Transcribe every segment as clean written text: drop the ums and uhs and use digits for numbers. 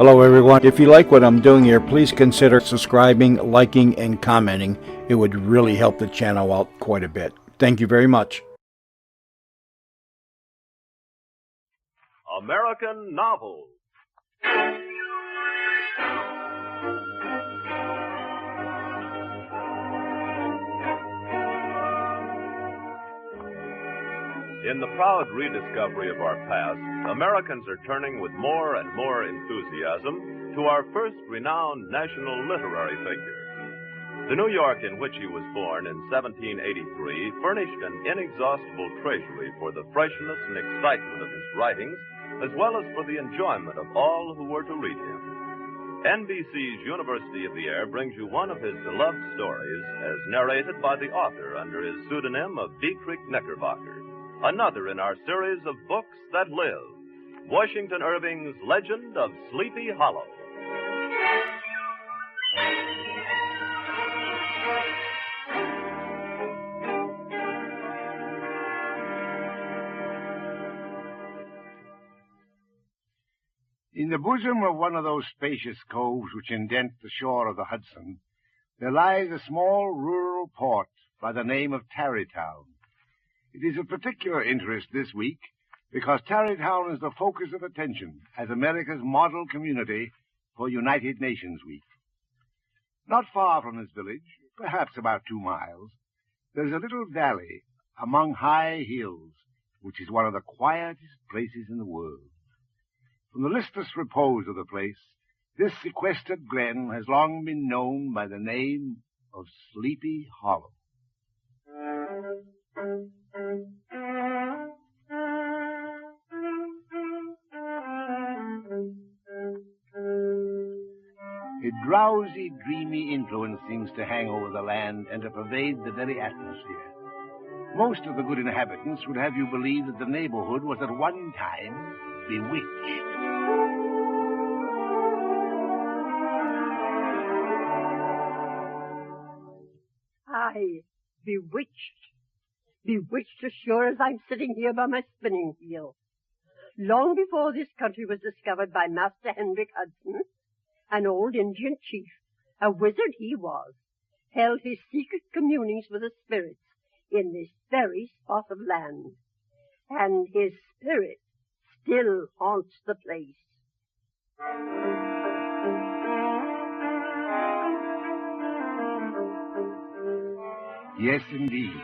Hello everyone. If you like what I'm doing here, please consider subscribing, liking, and commenting. It would really help the channel out quite a bit. Thank you very much. American Novels. In the proud rediscovery of our past, Americans are turning with more and more enthusiasm to our first renowned national literary figure. The New York in which he was born in 1783 furnished an inexhaustible treasury for the freshness and excitement of his writings, as well as for the enjoyment of all who were to read him. NBC's University of the Air brings you one of his beloved stories as narrated by the author under his pseudonym of Dietrich Knickerbocker. Another in our series of books that live, Washington Irving's Legend of Sleepy Hollow. In the bosom of one of those spacious coves which indent the shore of the Hudson, there lies a small rural port by the name of Tarrytown. It is of particular interest this week because Tarrytown is the focus of attention as America's model community for United Nations Week. Not far from this village, perhaps about 2 miles, there is a little valley among high hills, which is one of the quietest places in the world. From the listless repose of the place, this sequestered glen has long been known by the name of Sleepy Hollow. A drowsy, dreamy influence seems to hang over the land and to pervade the very atmosphere. Most of the good inhabitants would have you believe that the neighborhood was at one time bewitched. Aye, bewitched. Bewitched as sure as I'm sitting here by my spinning wheel. Long before this country was discovered by Master Hendrick Hudson, an old Indian chief, a wizard he was, held his secret communings with the spirits in this very spot of land. And his spirit still haunts the place. Yes, indeed.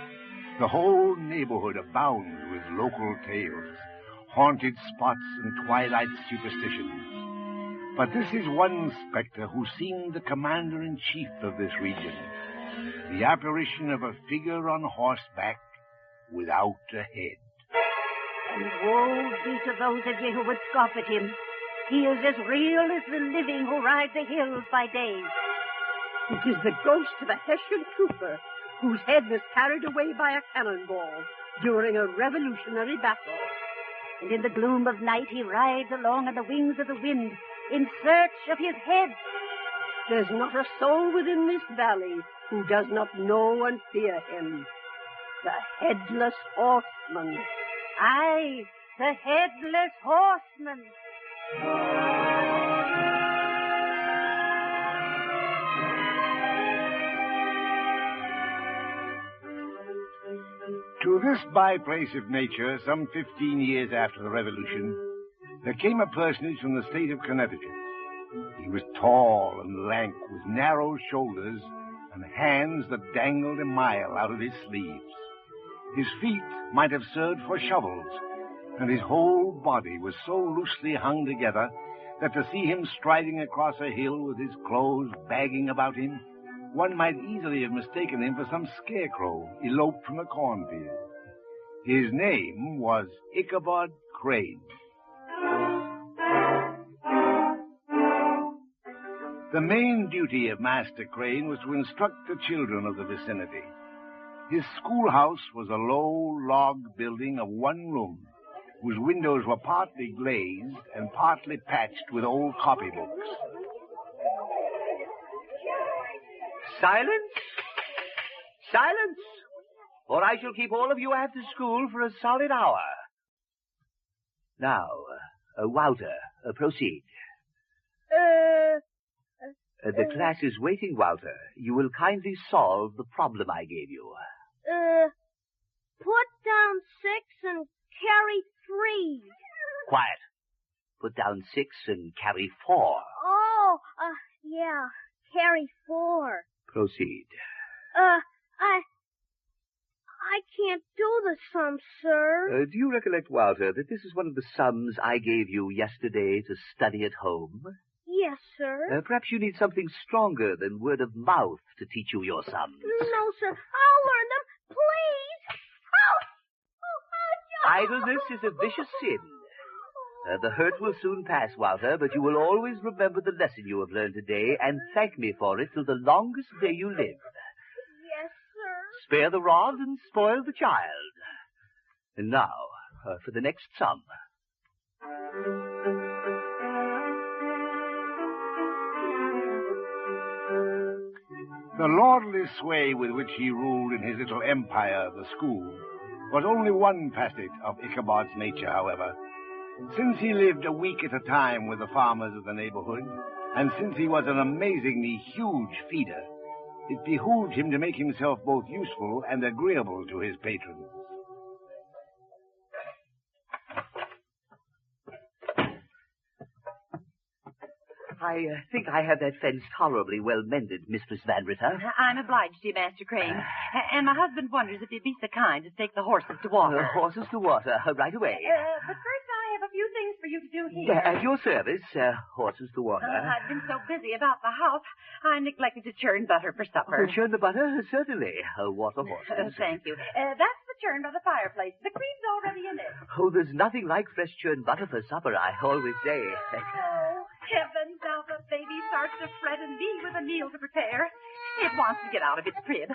The whole neighborhood abounds with local tales, haunted spots and twilight superstitions. But this is one specter who seemed the commander-in-chief of this region, the apparition of a figure on horseback without a head. And woe be to those of ye who would scoff at him. He is as real as the living who ride the hills by day. It is the ghost of a Hessian trooper whose head was carried away by a cannonball during a revolutionary battle. And in the gloom of night he rides along on the wings of the wind in search of his head. There's not a soul within this valley who does not know and fear him. The Headless Horseman. Aye, the Headless Horseman. To this by-place of nature, some 15 years after the Revolution, there came a personage from the state of Connecticut. He was tall and lank, with narrow shoulders and hands that dangled a mile out of his sleeves. His feet might have served for shovels, and his whole body was so loosely hung together that to see him striding across a hill with his clothes bagging about him, one might easily have mistaken him for some scarecrow eloped from a cornfield. His name was Ichabod Crane. The main duty of Master Crane was to instruct the children of the vicinity. His schoolhouse was a low log building of one room, whose windows were partly glazed and partly patched with old copybooks. Silence! Silence! Or I shall keep all of you after school for a solid hour. Now, Wouter, proceed. The class is waiting, Walter. You will kindly solve the problem I gave you. Put down 6 and carry 3. Quiet. Put down 6 and carry 4. Oh, yeah, carry 4. Proceed. I can't do the sum, sir. Do you recollect, Walter, that this is one of the sums I gave you yesterday to study at home? Yes, sir. Perhaps you need something stronger than word of mouth to teach you your sums. No, sir. I'll learn them. Please. Idleness is a vicious sin. The hurt will soon pass, Walter, but you will always remember the lesson you have learned today and thank me for it till the longest day you live. Yes, sir. Spare the rod and spoil the child. And now, for the next sum. The lordly sway with which he ruled in his little empire, the school, was only one facet of Ichabod's nature, however. Since he lived a week at a time with the farmers of the neighborhood, and since he was an amazingly huge feeder, it behooved him to make himself both useful and agreeable to his patrons. I think I have that fence tolerably well mended, Mistress Van Ritter. I'm obliged to you, Master Crane. And my husband wonders if you'd be so kind as to take the horses to water. Horses to water, right away. But first I have a few things for you to do here. At your service, horses to water. I've been so busy about the house, I neglected to churn butter for supper. Churn the butter? Certainly. Water horses. Thank you. That's the churn by the fireplace. The cream's already in it. Oh, there's nothing like fresh churned butter for supper, I always say. Oh, heavens, now the baby starts to fret and me with a meal to prepare. It wants to get out of its crib.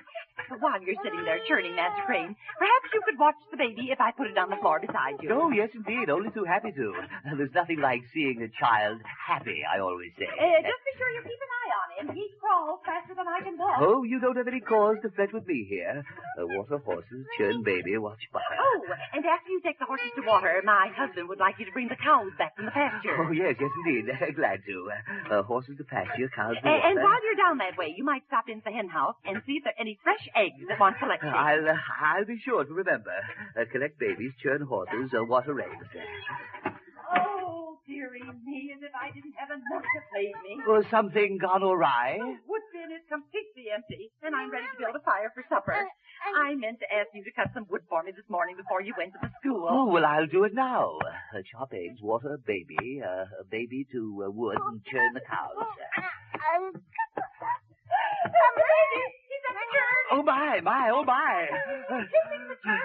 While you're sitting there churning, Master Crane, perhaps you could watch the baby if I put it on the floor beside you. Oh, yes, indeed. Only too happy to. There's nothing like seeing a child happy, I always say. Just be sure you keep an eye on him. He crawls faster than I can walk. Oh, you don't have any cause to fret with me here. Water horses, churn baby, watch butter. Oh, and after you take the horses to water, my husband would like you to bring the cows back from the pasture. Oh, yes, indeed. Glad to. Horses to pasture, cows to water. And while you're down that way, you might stop into the hen house and see if there are any fresh eggs that want collecting. I'll be sure to remember. Collect babies, churn horses, water eggs. Oh, dearie me, as if I didn't have enough to feed me. Something gone awry? The wood bin is completely empty, and I'm ready to build a fire for supper. I meant to ask you to cut some wood for me this morning before you went to the school. Oh, well, I'll do it now. Chop eggs, water a baby to wood, and churn the cows. The baby! He's at the churn! Oh, my, oh, my. Kissing the churn!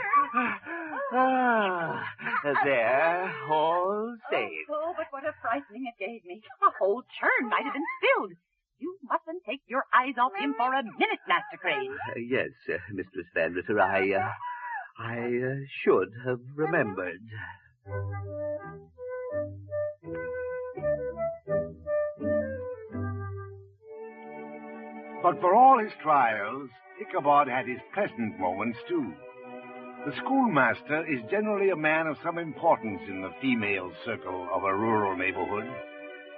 There, all safe. Oh, but what a frightening it gave me. A whole churn might have been spilled. You mustn't take your eyes off him for a minute, Master Crane. Yes, Mistress Van Ritter, I should have remembered. But for all his trials, Ichabod had his pleasant moments, too. The schoolmaster is generally a man of some importance in the female circle of a rural neighborhood,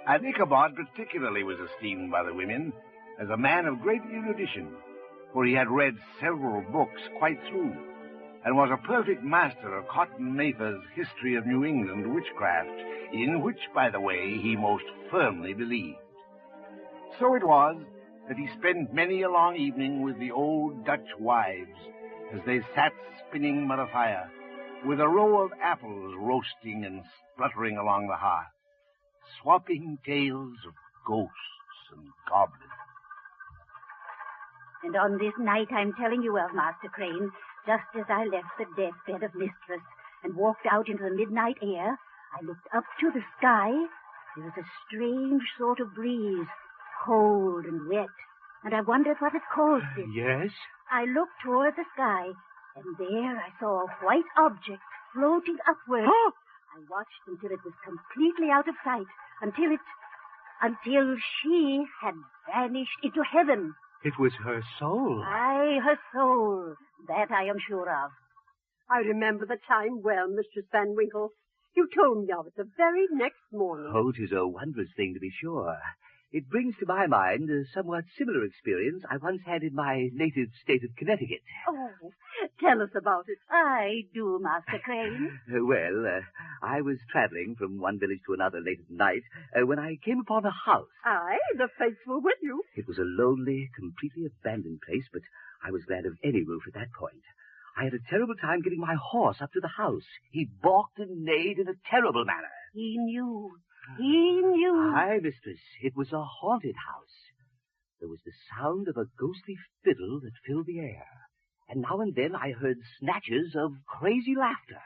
and Ichabod particularly was esteemed by the women as a man of great erudition, for he had read several books quite through, and was a perfect master of Cotton Mather's History of New England Witchcraft, in which, by the way, he most firmly believed. So it was that he spent many a long evening with the old Dutch wives as they sat spinning by the fire, with a row of apples roasting and spluttering along the hearth, swapping tales of ghosts and goblins. And on this night I'm telling you of, Master Crane, just as I left the deathbed of Mistress and walked out into the midnight air, I looked up to the sky. There was a strange sort of breeze, cold and wet, and I wondered what had caused it. Yes? I looked toward the sky, and there I saw a white object floating upward. Oh! I watched until it was completely out of sight, until she had vanished into heaven. It was her soul. Aye, her soul. That I am sure of. I remember the time well, Mistress Van Winkle. You told me of it the very next morning. Oh, 'tis a wondrous thing, to be sure. It brings to my mind a somewhat similar experience I once had in my native state of Connecticut. Oh, tell us about it. I do, Master Crane. I was traveling from one village to another late at night when I came upon a house. Aye, the faithful with you. It was a lonely, completely abandoned place, but I was glad of any roof at that point. I had a terrible time getting my horse up to the house. He balked and neighed in a terrible manner. He knew. He knew. Aye, mistress, it was a haunted house. There was the sound of a ghostly fiddle that filled the air, and now and then I heard snatches of crazy laughter,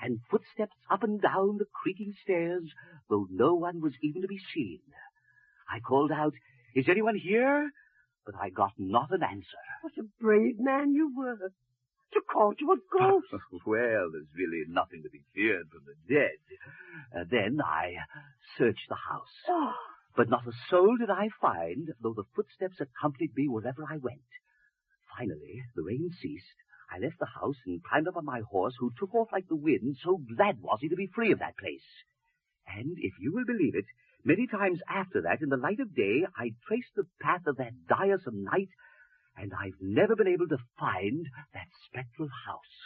and footsteps up and down the creaking stairs, though no one was even to be seen. I called out, "Is anyone here?" But I got not an answer. What a brave man you were, to call to a ghost. Well, there's really nothing to be feared from the dead. Then I searched the house. Oh. But not a soul did I find, though the footsteps accompanied me wherever I went. Finally, the rain ceased. I left the house and climbed up on my horse, who took off like the wind, so glad was he to be free of that place. And, if you will believe it, many times after that, in the light of day, I traced the path of that diresome night, and I've never been able to find that spectral house.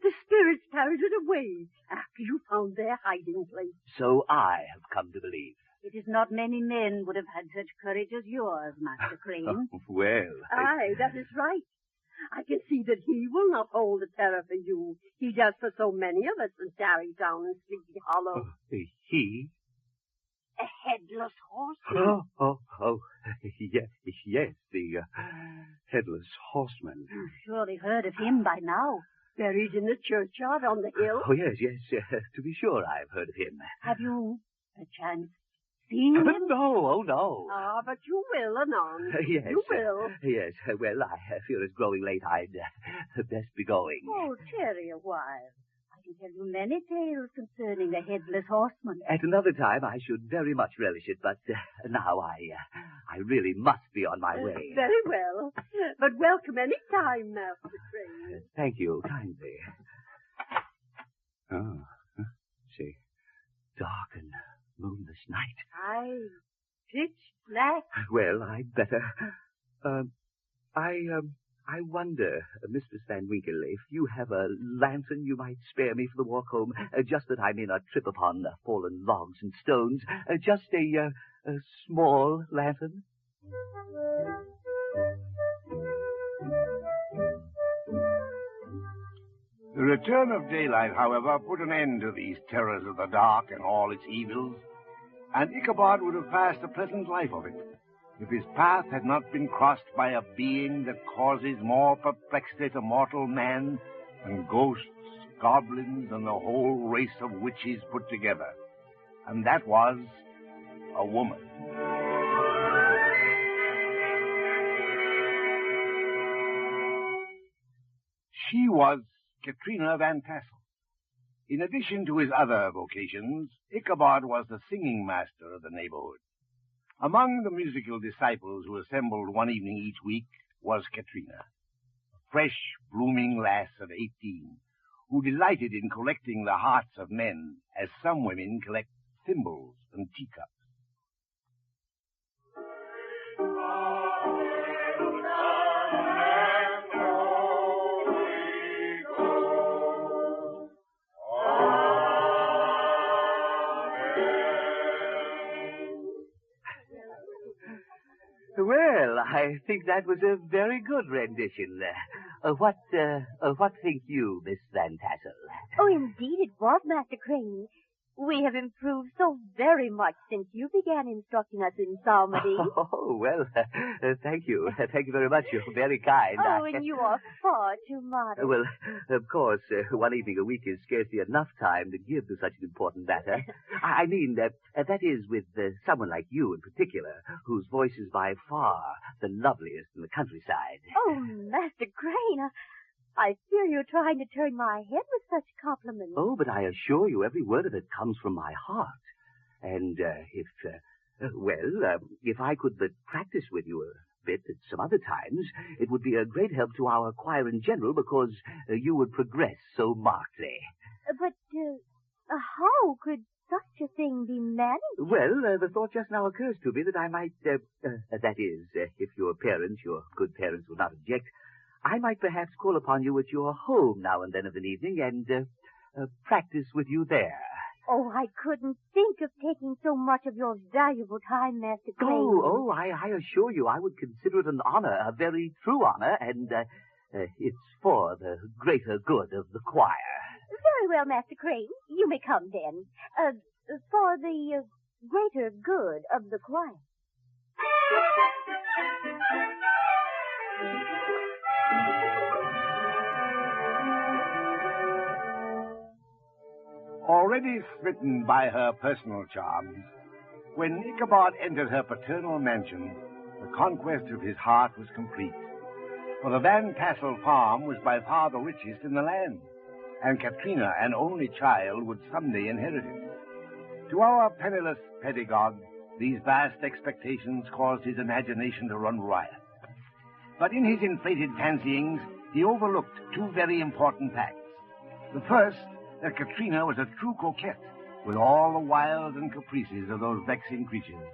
The spirits carried it away after you found their hiding place. So I have come to believe. It is not many men would have had such courage as yours, Master Crane. Well, Aye, that is right. I can see that he will not hold a terror for you. He does for so many of us in Tarrytown and Sleepy Hollow. He? A headless horseman. Yes, the headless horseman. You've surely heard of him by now. Buried in the churchyard on the hill. Oh, yes, to be sure I've heard of him. Have you, perchance, seen him? No, no. Ah, but you will anon. Yes. You will. Yes, well, I fear it's growing late. I'd best be going. Oh, tarry a while. I can tell you many tales concerning the headless horseman. At another time, I should very much relish it, but now I really must be on my way. Very well. But welcome any time, Master Crane. Thank you kindly. Oh, see, dark and moonless night. Aye, pitch black. Well, I'd better. I wonder, Mistress Van Winkle, if you have a lantern you might spare me for the walk home, just that I may not trip upon fallen logs and stones. Just a small lantern. The return of daylight, however, put an end to these terrors of the dark and all its evils, and Ichabod would have passed a pleasant life of it, if his path had not been crossed by a being that causes more perplexity to mortal man than ghosts, goblins, and the whole race of witches put together. And that was a woman. She was Katrina Van Tassel. In addition to his other vocations, Ichabod was the singing master of the neighborhood. Among the musical disciples who assembled one evening each week was Katrina, a fresh, blooming lass of 18, who delighted in collecting the hearts of men as some women collect thimbles and teacups. Well, I think that was a very good rendition. What think you, Miss Van Tassel? Oh, indeed it was, Master Crane. We have improved so very much since you began instructing us in psalmody. Oh, well, thank you. Thank you very much. You're very kind. Oh, and you are far too modest. Well, of course, one evening a week is scarcely enough time to give to such an important matter. I mean, that is with someone like you in particular, whose voice is by far the loveliest in the countryside. Oh, Master Crane, I fear you're trying to turn my head with such compliments. Oh, but I assure you every word of it comes from my heart. And if I could but practice with you a bit at some other times, it would be a great help to our choir in general, because you would progress so markedly. But how could such a thing be managed? Well, the thought just now occurs to me that I might, that is, if your good parents would not object, I might perhaps call upon you at your home now and then of an evening and practice with you there. Oh, I couldn't think of taking so much of your valuable time, Master Crane. I assure you I would consider it an honor, a very true honor, and it's for the greater good of the choir. Very well, Master Crane. You may come then. For the greater good of the choir. Already smitten by her personal charms, when Ichabod entered her paternal mansion, the conquest of his heart was complete. For the Van Tassel farm was by far the richest in the land, and Katrina, an only child, would someday inherit it. To our penniless pedagogue, these vast expectations caused his imagination to run riot. But in his inflated fancyings, he overlooked two very important facts. The first, that Katrina was a true coquette, with all the wiles and caprices of those vexing creatures.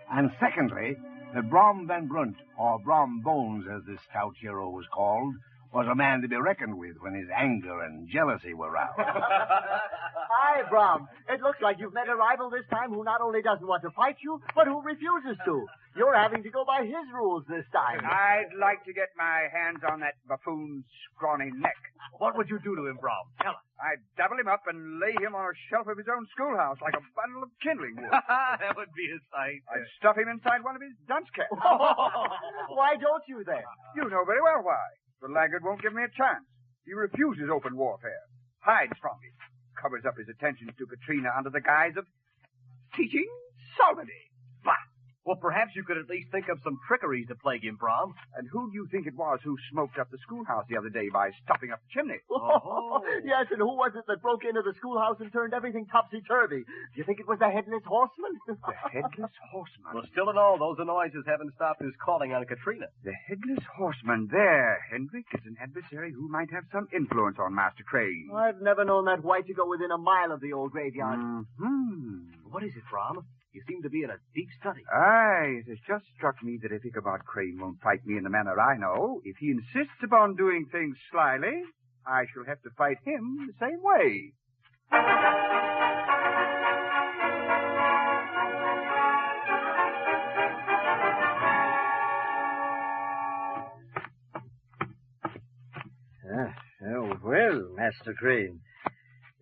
And secondly, that Brom Van Brunt, or Brom Bones as this stout hero was called, was a man to be reckoned with when his anger and jealousy were roused. Hi, Brom. It looks like you've met a rival this time who not only doesn't want to fight you, but who refuses to. You're having to go by his rules this time. I'd like to get my hands on that buffoon's scrawny neck. What would you do to him, Brom? Tell us. I'd double him up and lay him on a shelf of his own schoolhouse like a bundle of kindling wood. That would be a sight. I'd stuff him inside one of his dunce caps. Why don't you then? You know very well why. The laggard won't give me a chance. He refuses open warfare, hides from me, covers up his attentions to Katrina under the guise of teaching sovereignty. Bah! Well, perhaps you could at least think of some trickeries to plague him, Brom. And who do you think it was who smoked up the schoolhouse the other day by stuffing up the chimney? Yes, and who was it that broke into the schoolhouse and turned everything topsy-turvy? Do you think it was the Headless Horseman? The Headless Horseman? Well, still in all, those noises haven't stopped his calling on Katrina. The Headless Horseman there, Hendrik, is an adversary who might have some influence on Master Crane. I've never known that white to go within a mile of the old graveyard. Mm-hmm. What is it, Brom? You seem to be in a deep study. Aye, it has just struck me that if Ichabod Crane won't fight me in the manner I know, if he insists upon doing things slyly, I shall have to fight him the same way. Well, Master Crane,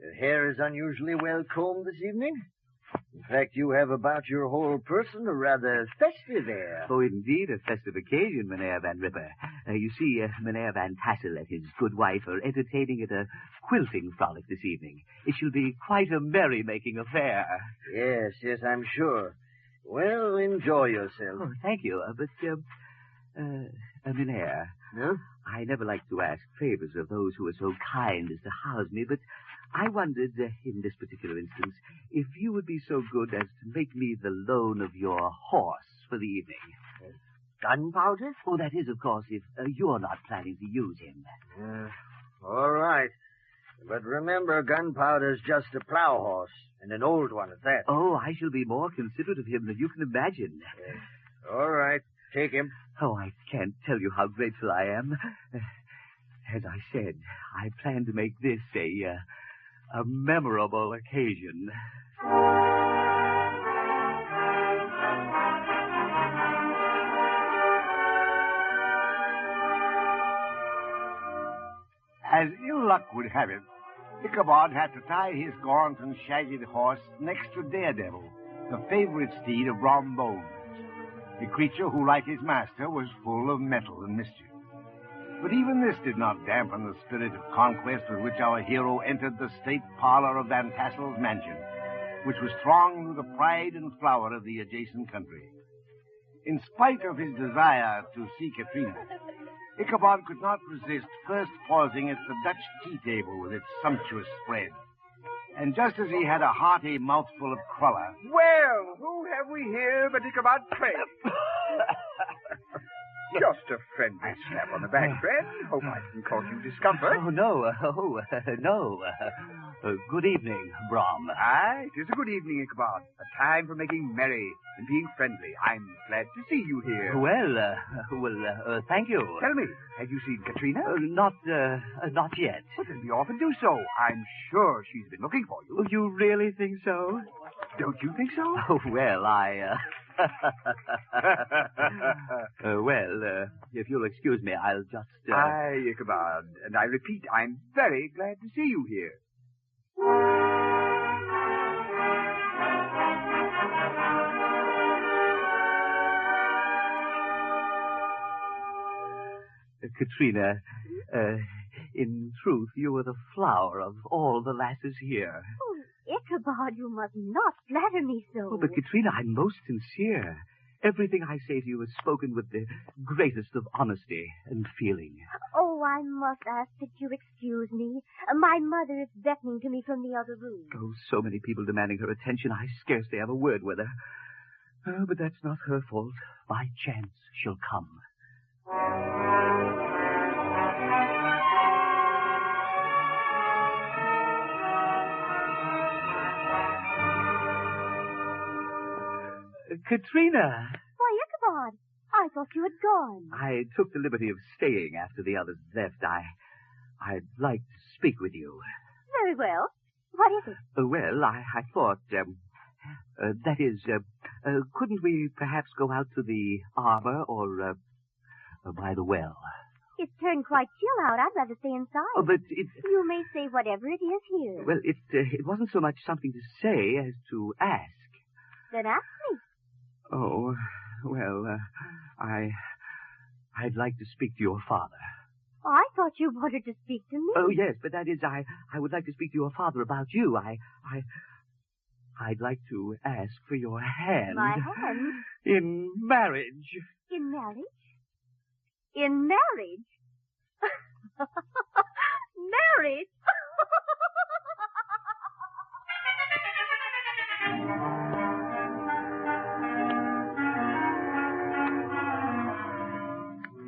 your hair is unusually well combed this evening. In fact, you have about your whole person a rather festive air. Oh, indeed, a festive occasion, Mynheer Van Ripper. You see, Mynheer Van Tassel and his good wife are entertaining at a quilting frolic this evening. It shall be quite a merry-making affair. Yes, I'm sure. Well, enjoy yourself. Oh, thank you. Mynheer, Huh? I never like to ask favors of those who are so kind as to house me, but I wondered, in this particular instance, if you would be so good as to make me the loan of your horse for the evening. Gunpowder? Oh, that is, of course, if you're not planning to use him. All right. But remember, Gunpowder's just a plow horse, and an old one at that. Oh, I shall be more considerate of him than you can imagine. Yes. All right. Take him. Oh, I can't tell you how grateful I am. As I said, I plan to make this a memorable occasion. As ill luck would have it, Ichabod had to tie his gaunt and shaggy horse next to Daredevil, the favorite steed of Brom Bones, a creature who, like his master, was full of mettle and mischief. But even this did not dampen the spirit of conquest with which our hero entered the state parlor of Van Tassel's mansion, which was thronged with the pride and flower of the adjacent country. In spite of his desire to see Katrina, Ichabod could not resist first pausing at the Dutch tea table with its sumptuous spread. And just as he had a hearty mouthful of cruller... Well, who have we here but Ichabod Crane? Just a friendly slap on the back, friend. Hope I didn't cause you discomfort. Oh, no. No. Good evening, Brom. Aye, it is a good evening, Ichabod. A time for making merry and being friendly. I'm glad to see you here. Thank you. Tell me, have you seen Katrina? Not yet. Well, then be off and do so. I'm sure she's been looking for you. You really think so? Don't you think so? Oh, well, if you'll excuse me, I'll just... Aye, Ichabod. And I repeat, I'm very glad to see you here. Katrina, in truth, you are the flower of all the lasses here. Oh, Ichabod, you must not flatter me so. Oh, but Katrina, I'm most sincere. Everything I say to you is spoken with the greatest of honesty and feeling. Oh, I must ask that you excuse me. My mother is beckoning to me from the other room. Oh, so many people demanding her attention, I scarcely have a word with her. Oh, but that's not her fault. My chance shall come. Katrina! Why, Ichabod, I thought you had gone. I took the liberty of staying after the others left. I'd like to speak with you. Very well. What is it? I thought, couldn't we perhaps go out to the arbor or by the well? It's turned quite chill out. I'd rather stay inside. Oh, but it's... You may say whatever it is here. Well, it wasn't so much something to say as to ask. Then ask me. Oh, well, I'd like to speak to your father. Oh, I thought you wanted to speak to me. Oh, yes, but that is, I would like to speak to your father about you. I'd like to ask for your hand. My hand? In marriage. In marriage? In marriage? Marriage?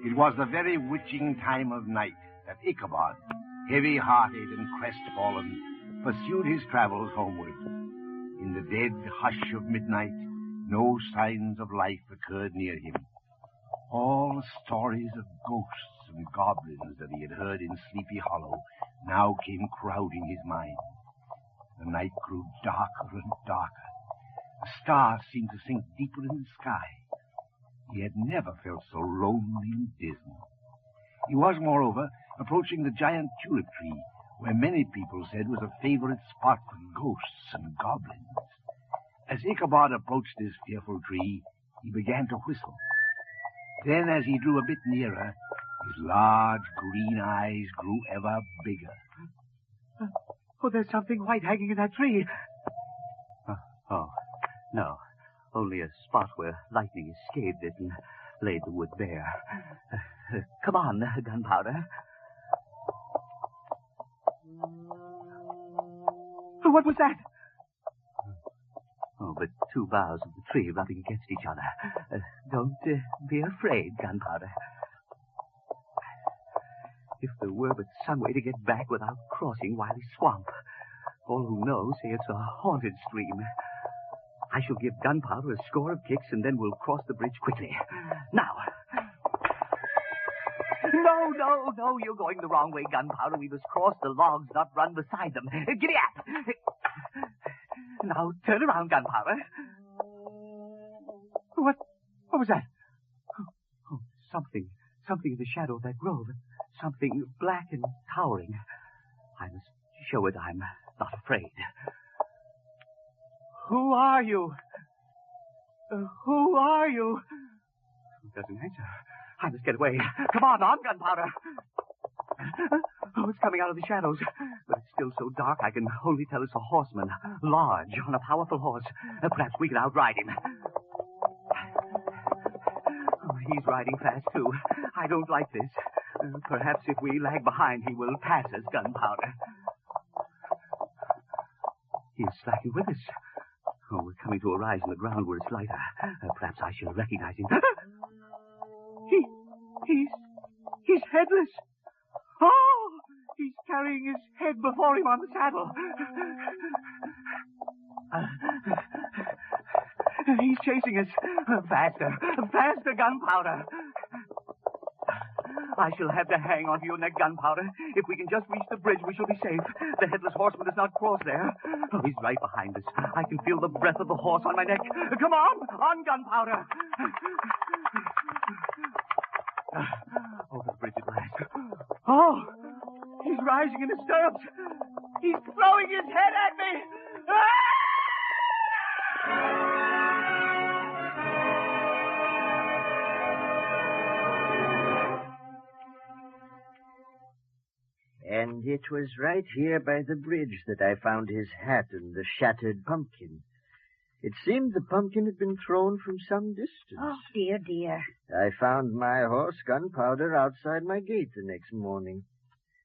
It was the very witching time of night that Ichabod, heavy-hearted and crestfallen, pursued his travels homeward. In the dead hush of midnight, no signs of life occurred near him. All the stories of ghosts and goblins that he had heard in Sleepy Hollow now came crowding his mind. The night grew darker and darker. The stars seemed to sink deeper in the sky. He had never felt so lonely and dismal. He was, moreover, approaching the giant tulip tree, where many people said was a favorite spot for ghosts and goblins. As Ichabod approached this fearful tree, he began to whistle. Then, as he drew a bit nearer, his large green eyes grew ever bigger. Oh, there's something white hanging in that tree. Oh, no. Only a spot where lightning escaped it and laid the wood bare. Come on, Gunpowder. What was that? Oh, but two boughs of the tree rubbing against each other. Don't be afraid, Gunpowder. If there were but some way to get back without crossing Wiley Swamp. All who know say it's a haunted stream. I shall give Gunpowder a score of kicks, and then we'll cross the bridge quickly. Now. No, you're going the wrong way, Gunpowder. We must cross the logs, not run beside them. Giddy up! Now, turn around, Gunpowder. What was that? Oh, something in the shadow of that grove. Something black and towering. I must show it I'm not afraid. Who are you? Who are you? He doesn't answer. I must get away. Come on, Gunpowder. Oh, it's coming out of the shadows. But it's still so dark I can only tell it's a horseman, large, on a powerful horse. Perhaps we can outride him. Oh, he's riding fast, too. I don't like this. Perhaps if we lag behind, he will pass us, Gunpowder. He's slacking with us. Oh, we're coming to a rise in the ground where it's lighter. Perhaps I shall recognize him. He's headless. Oh, He's carrying his head before him on the saddle. He's chasing us. Faster, faster, Gunpowder. I shall have to hang onto your neck, Gunpowder. If we can just reach the bridge, we shall be safe. The headless horseman has not crossed there. Oh, he's right behind us. I can feel the breath of the horse on my neck. Come on, Gunpowder. Over the bridge at last. Oh, he's rising in his stirrups. He's throwing his head at me. And it was right here by the bridge that I found his hat and the shattered pumpkin. It seemed the pumpkin had been thrown from some distance. Oh, dear, dear. I found my horse, Gunpowder, outside my gate the next morning.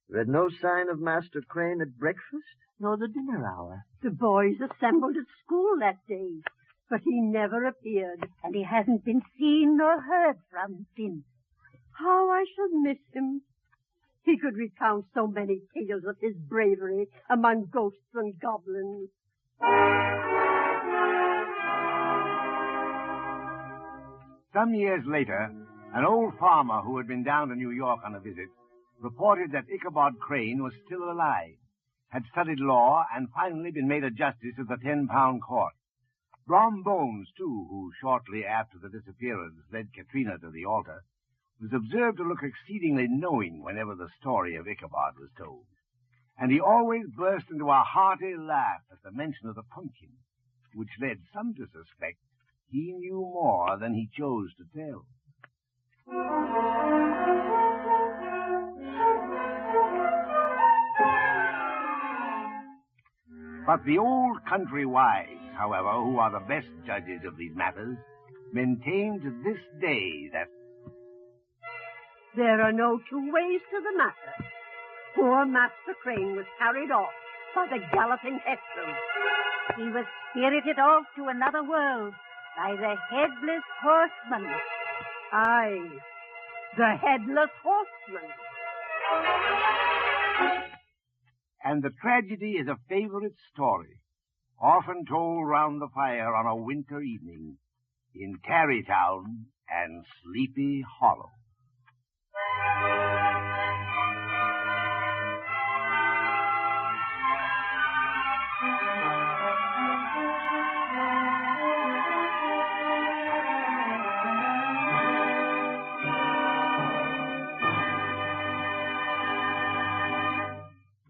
There was no sign of Master Crane at breakfast, nor the dinner hour. The boys assembled at school that day, but he never appeared. And he hasn't been seen nor heard from since. How I shall miss him. He could recount so many tales of his bravery among ghosts and goblins. Some years later, an old farmer who had been down to New York on a visit reported that Ichabod Crane was still alive, had studied law, and finally been made a justice of the 10-pound court. Brom Bones, too, who shortly after the disappearance led Katrina to the altar, was observed to look exceedingly knowing whenever the story of Ichabod was told. And he always burst into a hearty laugh at the mention of the pumpkin, which led some to suspect he knew more than he chose to tell. But the old country wise, however, who are the best judges of these matters, maintain to this day that there are no two ways to the matter. Poor Master Crane was carried off by the galloping headstone. He was spirited off to another world by the headless horseman. Aye, the headless horseman. And the tragedy is a favorite story, often told round the fire on a winter evening in Tarrytown and Sleepy Hollow.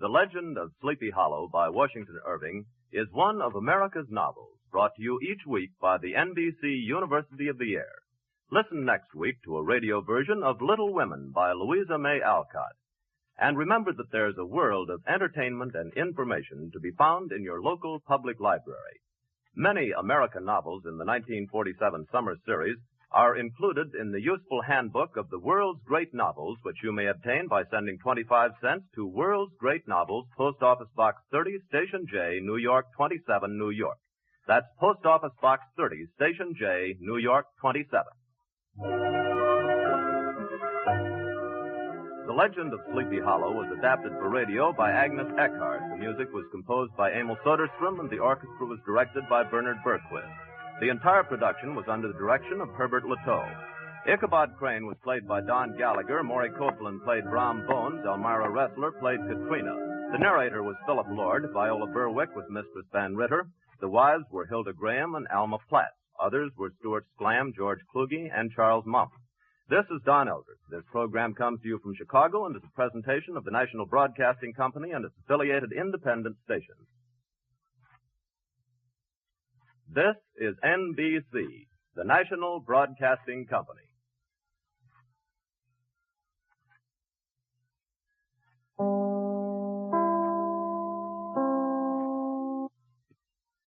The Legend of Sleepy Hollow by Washington Irving is one of America's novels, brought to you each week by the NBC University of the Air. Listen next week to a radio version of Little Women by Louisa May Alcott. And remember that there's a world of entertainment and information to be found in your local public library. Many American novels in the 1947 summer series are included in the useful handbook of the World's Great Novels, which you may obtain by sending 25 cents to World's Great Novels, Post Office Box 30, Station J, New York 27, New York. That's Post Office Box 30, Station J, New York 27. The Legend of Sleepy Hollow was adapted for radio by Agnes Eckhart. The music was composed by Emil Soderstrom, and the orchestra was directed by Bernard Berquist. The entire production was under the direction of Herbert Leteau. Ichabod Crane was played by Don Gallagher, Maury Copeland played Brom Bones, Elmira Ressler played Katrina. The narrator was Philip Lord, Viola Berwick was Mistress Van Ritter. The wives were Hilda Graham and Alma Platt. Others were Stuart Sklam, George Kluge, and Charles Mump. This is Don Eldridge. This program comes to you from Chicago and is a presentation of the National Broadcasting Company and its affiliated independent stations. This is NBC, the National Broadcasting Company.